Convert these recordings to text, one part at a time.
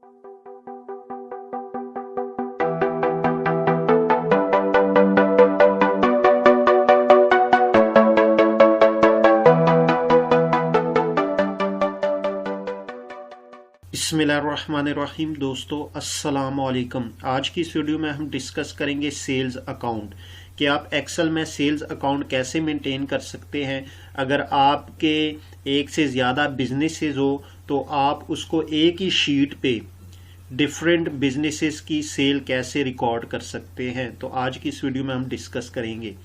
बिस्मिल्लाहिर्रहमानिर्रहीम। दोस्तों अस्सलाम वालेकुम। आज की इस वीडियो में हम डिस्कस करेंगे सेल्स अकाउंट कि आप एक्सेल में सेल्स अकाउंट कैसे मेंटेन कर सकते हैं। अगर आपके एक से ज़्यादा बिजनेसेस हो तो आप उसको एक ही शीट पे डिफरेंट बिजनेसेस की सेल कैसे रिकॉर्ड कर सकते हैं। तो आज की इस वीडियो में हम डिस्कस करेंगे।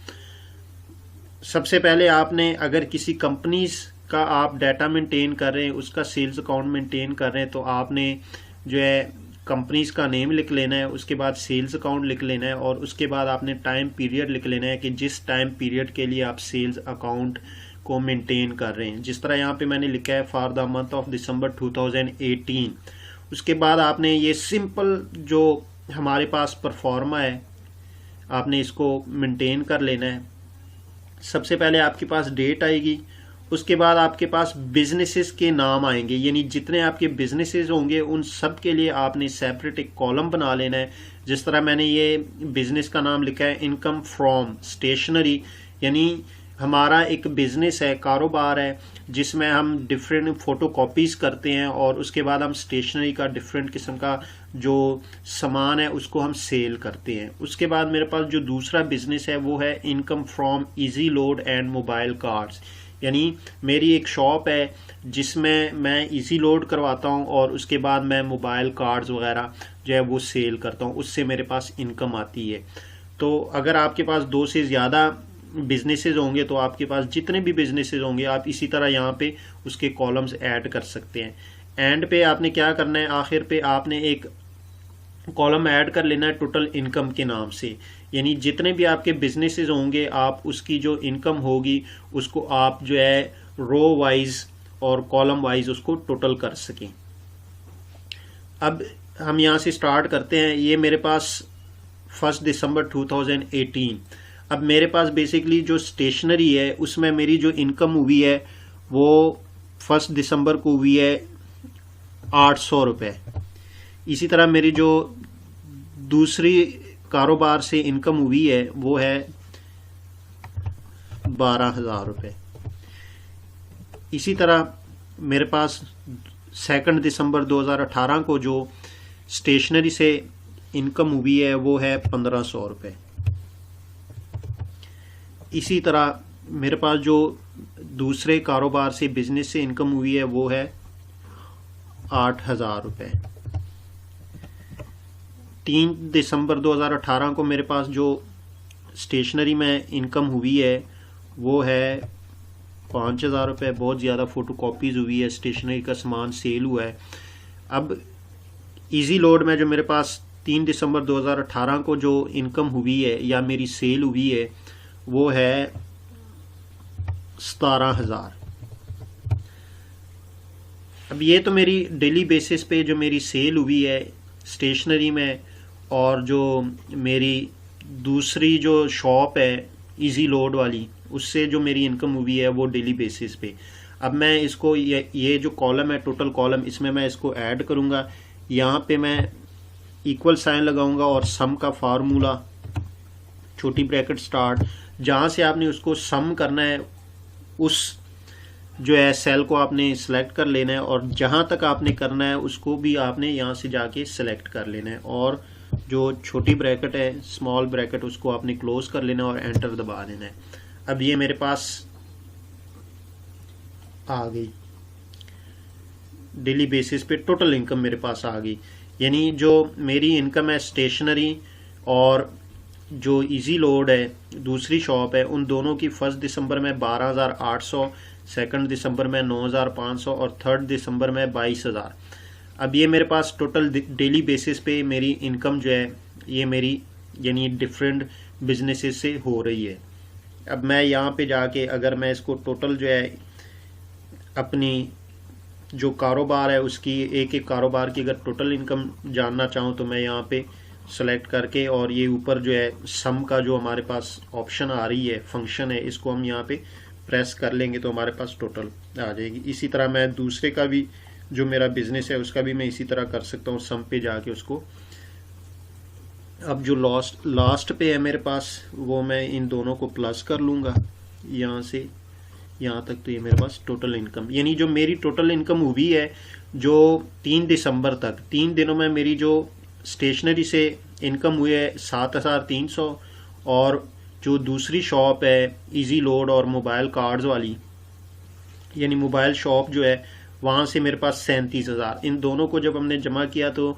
सबसे पहले आपने अगर किसी कंपनीज का आप डाटा मेंटेन कर रहे हैं, उसका सेल्स अकाउंट मेंटेन कर रहे हैं, तो आपने जो है कंपनीज का नेम लिख लेना है, उसके बाद सेल्स अकाउंट लिख लेना है और उसके बाद आपने टाइम पीरियड लिख लेना है कि जिस टाइम पीरियड के लिए आप सेल्स अकाउंट को मेंटेन कर रहे हैं। जिस तरह यहाँ पे मैंने लिखा है for the month of December 2018। उसके बाद आपने ये सिंपल जो हमारे पास परफॉर्मा है आपने इसको मेंटेन कर लेना है। सबसे पहले आपके पास डेट आएगी, उसके बाद आपके पास बिजनेसेस के नाम आएंगे, यानी जितने आपके बिजनेसेस होंगे उन सब के लिए आपने सेपरेट एक कॉलम बना लेना है। जिस तरह मैंने ये बिजनेस का नाम लिखा है इनकम फ्रॉम स्टेशनरी, यानी हमारा एक बिजनेस है, कारोबार है जिसमें हम डिफरेंट फोटो कॉपीज करते हैं और उसके बाद हम स्टेशनरी का डिफरेंट किस्म का जो सामान है उसको हम सेल करते हैं। उसके बाद मेरे पास जो दूसरा बिजनेस है वो है income from easy load and mobile cards, यानी मेरी एक शॉप है जिसमें मैं इजी लोड करवाता हूँ और उसके बाद मैं मोबाइल कार्ड्स वगैरह जो है वो सेल करता हूँ, उससे मेरे पास इनकम आती है। तो अगर आपके पास दो से ज़्यादा बिजनेसेस होंगे तो आपके पास जितने भी बिजनेसेस होंगे आप इसी तरह यहाँ पे उसके कॉलम्स ऐड कर सकते हैं। एंड पे आपने क्या करना है, आखिर पे आपने एक कॉलम ऐड कर लेना है टोटल इनकम के नाम से, यानी जितने भी आपके बिजनेसेस होंगे आप उसकी जो इनकम होगी उसको आप जो है रो वाइज और कॉलम वाइज उसको टोटल कर सकें। अब हम यहाँ से स्टार्ट करते हैं। ये मेरे पास 1 दिसंबर 2018। अब मेरे पास बेसिकली जो स्टेशनरी है उसमें मेरी जो इनकम हुई है वो 1 दिसंबर को हुई है 800 रुपये। इसी तरह मेरी जो दूसरी कारोबार से इनकम हुई है वो है 12,000 रुपये। इसी तरह मेरे पास 2 दिसंबर 2018 को जो स्टेशनरी से इनकम हुई है वो है 1,500 रुपये। इसी तरह मेरे पास जो दूसरे कारोबार से बिजनेस से इनकम हुई है वो है 8,000 रुपये। 3 दिसंबर 2018 को मेरे पास जो स्टेशनरी में इनकम हुई है वो है 5,000 रुपये। बहुत ज़्यादा फ़ोटो कॉपीज़ हुई है, स्टेशनरी का सामान सेल हुआ है। अब इजी लोड में जो मेरे पास 3 दिसंबर 2018 को जो इनकम हुई है या मेरी सेल हुई है वो है 17,000। अब ये तो मेरी डेली बेसिस पे जो मेरी सेल हुई है स्टेशनरी में और जो मेरी दूसरी जो शॉप है इजी लोड वाली उससे जो मेरी इनकम हुई है वो डेली बेसिस पे। अब मैं इसको ये जो कॉलम है टोटल कॉलम इसमें मैं इसको ऐड करूँगा। यहाँ पे मैं इक्वल साइन लगाऊंगा और सम का फार्मूला छोटी ब्रैकेट स्टार्ट, जहाँ से आपने उसको सम करना है उस जो है सेल को आपने सेलेक्ट कर लेना है और जहाँ तक आपने करना है उसको भी आपने यहाँ से जाके सेलेक्ट कर लेना है और जो छोटी ब्रैकेट है स्मॉल ब्रैकेट उसको आपने क्लोज कर लेना है और एंटर दबा देना है। अब ये मेरे पास आ गई, डेली बेसिस पे टोटल इनकम मेरे पास आ गई, यानी जो मेरी इनकम है स्टेशनरी और जो इजी लोड है दूसरी शॉप है उन दोनों की 1 दिसंबर में 12,800, 2 दिसंबर में 9,500 और 3 दिसंबर में 22,000। अब ये मेरे पास टोटल डेली बेसिस पे मेरी इनकम जो है ये मेरी यानी डिफरेंट बिजनेसेस से हो रही है। अब मैं यहाँ पे जाके अगर मैं इसको टोटल जो है अपनी जो कारोबार है उसकी एक एक कारोबार की अगर टोटल इनकम जानना चाहूँ तो मैं यहाँ पे सेलेक्ट करके और ये ऊपर जो है सम का जो हमारे पास ऑप्शन आ रही है फंक्शन है इसको हम यहाँ पे प्रेस कर लेंगे तो हमारे पास टोटल आ जाएगी। इसी तरह मैं दूसरे का भी जो मेरा बिजनेस है उसका भी मैं इसी तरह कर सकता हूँ, सम पे जाके उसको। अब जो लास्ट पे है मेरे पास वो मैं इन दोनों को प्लस कर लूँगा यहाँ से यहाँ तक। तो ये मेरे पास टोटल इनकम, यानी जो मेरी टोटल इनकम हुई है जो 3 दिसंबर तक 3 दिनों में मेरी जो स्टेशनरी से इनकम हुई है 7,300, और जो दूसरी शॉप है इजी लोड और मोबाइल कार्ड्स वाली, यानी मोबाइल शॉप जो है वहाँ से मेरे पास 37,000, इन दोनों को जब हमने जमा किया तो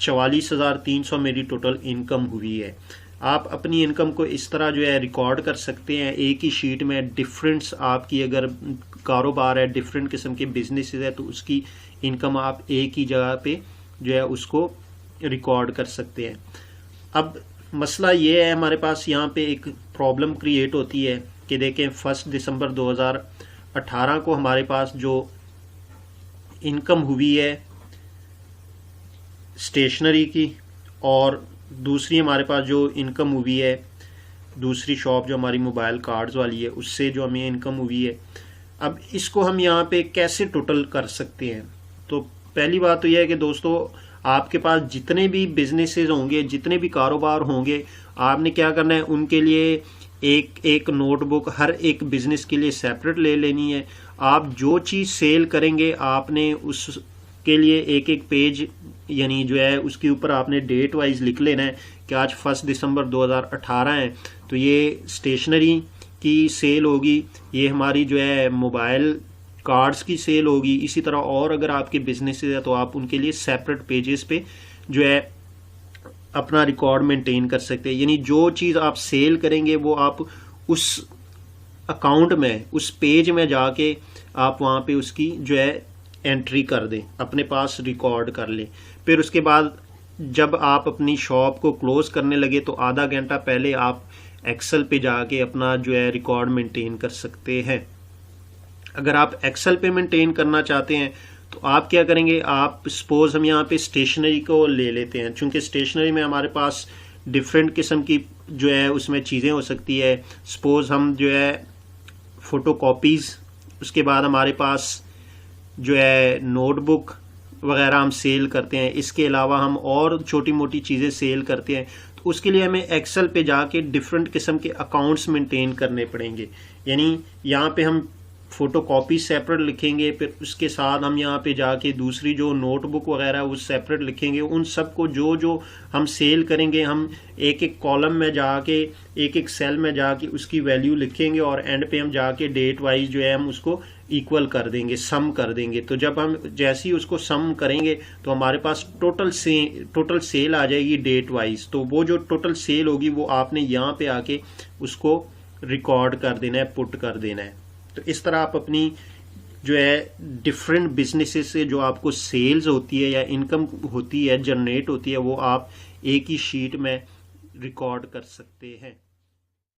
44,300 मेरी टोटल इनकम हुई है। आप अपनी इनकम को इस तरह जो है रिकॉर्ड कर सकते हैं एक ही शीट में। डिफरेंस आपकी अगर कारोबार है, डिफरेंट किस्म के बिजनेस है, तो उसकी इनकम आप एक ही जगह पे जो है उसको रिकॉर्ड कर सकते हैं। अब मसला ये है, हमारे पास यहाँ पे एक प्रॉब्लम क्रिएट होती है कि देखें 1 दिसंबर 2018 को हमारे पास जो इनकम हुई है स्टेशनरी की, और दूसरी हमारे पास जो इनकम हुई है दूसरी शॉप जो हमारी मोबाइल कार्ड्स वाली है उससे जो हमें इनकम हुई है। अब इसको हम यहाँ पे कैसे टोटल कर सकते हैं? तो पहली बात तो यह है कि दोस्तों आपके पास जितने भी बिजनेसेस होंगे, जितने भी कारोबार होंगे, आपने क्या करना है, उनके लिए एक एक नोटबुक हर एक बिजनेस के लिए सेपरेट ले लेनी है। आप जो चीज़ सेल करेंगे आपने उसके लिए एक एक पेज यानी जो है उसके ऊपर आपने डेट वाइज लिख लेना है कि आज 1 दिसंबर 2018 है तो ये स्टेशनरी की सेल होगी, ये हमारी जो है मोबाइल कार्ड्स की सेल होगी। इसी तरह और अगर आपके बिजनेस है तो आप उनके लिए सेपरेट पेजेस पे जो है अपना रिकॉर्ड मेंटेन कर सकते हैं। यानी जो चीज़ आप सेल करेंगे वो आप उस अकाउंट में, उस पेज में जाके आप वहाँ पे उसकी जो है एंट्री कर दें, अपने पास रिकॉर्ड कर लें। फिर उसके बाद जब आप अपनी शॉप को क्लोज करने लगे तो आधा घंटा पहले आप एक्सेल पे जाके अपना जो है रिकॉर्ड मेंटेन कर सकते हैं। अगर आप एक्सेल पे मेंटेन करना चाहते हैं तो आप क्या करेंगे, आप सपोज हम यहाँ पे स्टेशनरी को ले लेते हैं, चूंकि स्टेशनरी में हमारे पास डिफरेंट किस्म की जो है उसमें चीज़ें हो सकती है। सपोज हम जो है फ़ोटोकॉपीज़, उसके बाद हमारे पास जो है नोटबुक वगैरह हम सेल करते हैं, इसके अलावा हम और छोटी मोटी चीज़ें सेल करते हैं। तो उसके लिए हमें एक्सेल पे जाके डिफरेंट किस्म के अकाउंट्स मेंटेन करने पड़ेंगे। यानी यहाँ पे हम फ़ोटोकॉपी सेपरेट लिखेंगे, फिर उसके साथ हम यहाँ पे जाके दूसरी जो नोटबुक वगैरह है वो सेपरेट लिखेंगे। उन सब को जो जो हम सेल करेंगे हम एक एक कॉलम में जाके, एक एक सेल में जाके उसकी वैल्यू लिखेंगे, और एंड पे हम जाके डेट वाइज जो है हम उसको इक्वल कर देंगे, सम कर देंगे। तो जब हम जैसे ही उसको सम करेंगे तो हमारे पास टोटल सेल आ जाएगी डेट वाइज। तो वो जो टोटल सेल होगी वो आपने यहाँ पे आके उसको रिकॉर्ड कर देना है, पुट कर देना है। तो इस तरह आप अपनी जो है डिफरेंट बिजनेसेस से जो आपको सेल्स होती है या इनकम होती है, जनरेट होती है, वो आप एक ही शीट में रिकॉर्ड कर सकते हैं।